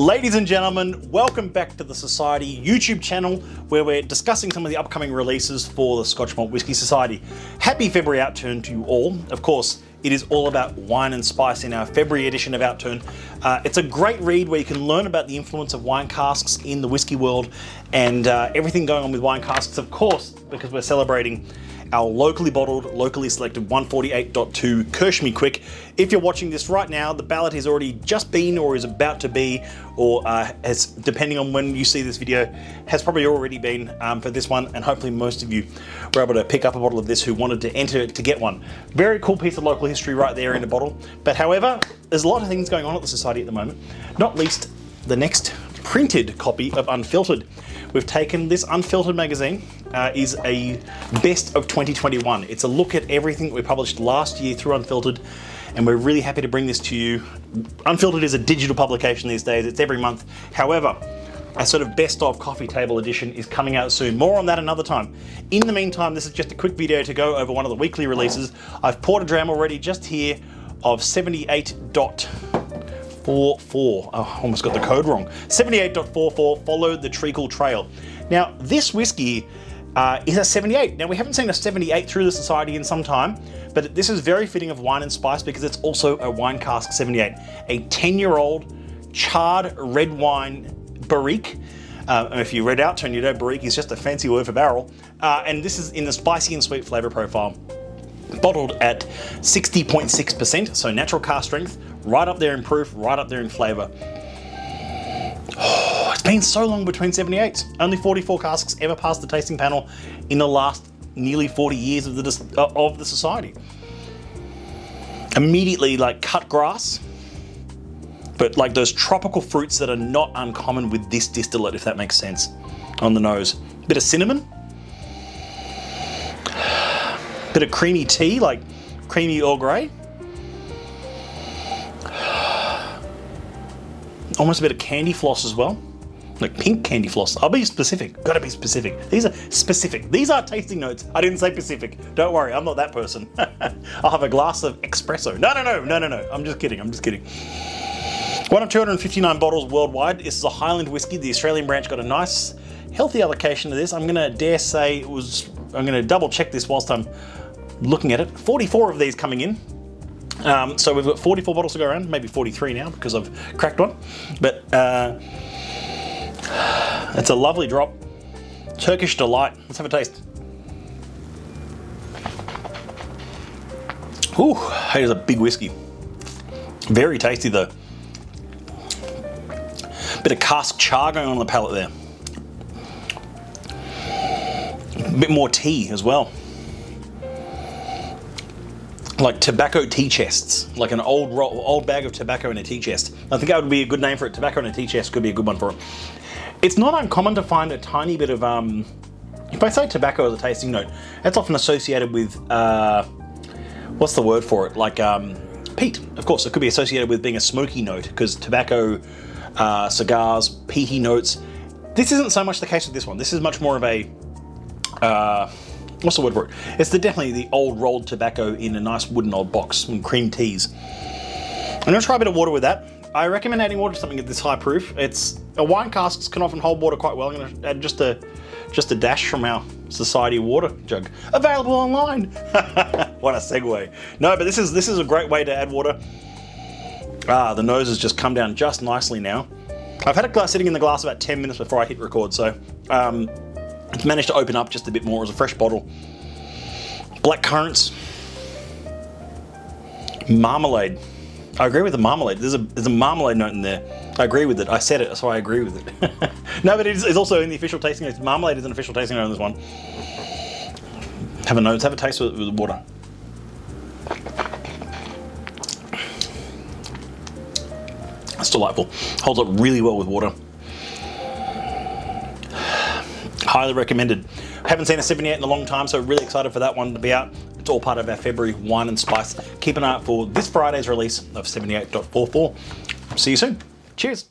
Ladies and gentlemen, welcome back to the Society YouTube channel where we're discussing some of the upcoming releases for the Scotch Malt Whisky Society. Happy February Outturn to you all. Of course, it is all about wine and spice in our February edition of Outturn. It's a great read where you can learn about the influence of wine casks in the whisky world and everything going on with wine casks, of course, because we're celebrating our locally bottled, locally selected 148.2 Kirsch Me Quick. If you're watching this right now, the ballot has already just been or is about to be, or has, depending on when you see this video, has probably already been for this one, and hopefully most of you were able to pick up a bottle of this who wanted to enter to get one. Very cool piece of local history right there in a bottle. But however, there's a lot of things going on at the Society at the moment, not least the next printed copy of Unfiltered. We've taken this Unfiltered magazine, is a best of 2021. It's a look at everything we published last year through Unfiltered, and we're really happy to bring this to you. Unfiltered is a digital publication these days, it's every month. However, a sort of best of coffee table edition is coming out soon. More on that another time. In the meantime, this is just a quick video to go over one of the weekly releases. I've poured a dram already just here of 78.44. I almost got the code wrong. 78.44, Follow The Treacle Trail. Now, this whiskey is a 78. Now, we haven't seen a 78 through the Society in some time, but this is very fitting of wine and spice because it's also a wine cask 78. A 10-year-old charred red wine barrique. And if you read Outturn, you know barrique is just a fancy word for barrel. And this is in the spicy and sweet flavor profile. Bottled at 60.6%, so natural cask strength, right up there in proof, right up there in flavor. Oh, it's been so long between 78s. Only 44 casks ever passed the tasting panel in the last nearly 40 years of the Society. Immediately, like cut grass, but like those tropical fruits that are not uncommon with this distillate, if that makes sense, on the nose. Bit of cinnamon. Bit of creamy tea, like creamy Earl Grey. Almost a bit of candy floss as well. Like pink candy floss. I'll be specific, gotta be specific. These are specific. These are tasting notes. I didn't say Pacific. Don't worry, I'm not that person. I'll have a glass of espresso. No. I'm just kidding, One of 259 bottles worldwide. This is a Highland whiskey. The Australian branch got a nice, healthy allocation of this. I'm gonna dare say I'm gonna double check this whilst I'm looking at it. 44 of these coming in. So we've got 44 bottles to go around, maybe 43 now because I've cracked one. But it's a lovely drop. Turkish delight. Let's have a taste. Ooh, it is a big whiskey. Very tasty though. Bit of cask char going on the palate there. A bit more tea as well. Like tobacco tea chests, like an old bag of tobacco in a tea chest. I think that would be a good name for it. Tobacco in a tea chest could be a good one for it. It's not uncommon to find a tiny bit of, if I say tobacco as a tasting note, that's often associated with, what's the word for it? Like peat, of course. It could be associated with being a smoky note because tobacco, cigars, peaty notes. This isn't so much the case with this one. This is much more of a, what's the word for it? It's definitely the old rolled tobacco in a nice wooden old box and cream teas. I'm gonna try a bit of water with that. I recommend adding water to something at this high proof. Wine casks can often hold water quite well. I'm gonna add just a dash from our Society water jug. Available online. What a segue. No, but this is a great way to add water. The nose has just come down just nicely now. I've had it sitting in the glass about 10 minutes before I hit record, so it's managed to open up just a bit more. It was a fresh bottle. Black currants. Marmalade. I agree with the marmalade. There's a marmalade note in there. I agree with it. I said it, so I agree with it. No, but it's also in the official tasting notes. Marmalade is an official tasting note on this one. Have a taste with the water. It's delightful. Holds up really well with water. Highly recommended. Haven't seen a 78 in a long time, so really excited for that one to be out. It's all part of our February wine and spice. Keep an eye out for this Friday's release of 78.44. See you soon. Cheers.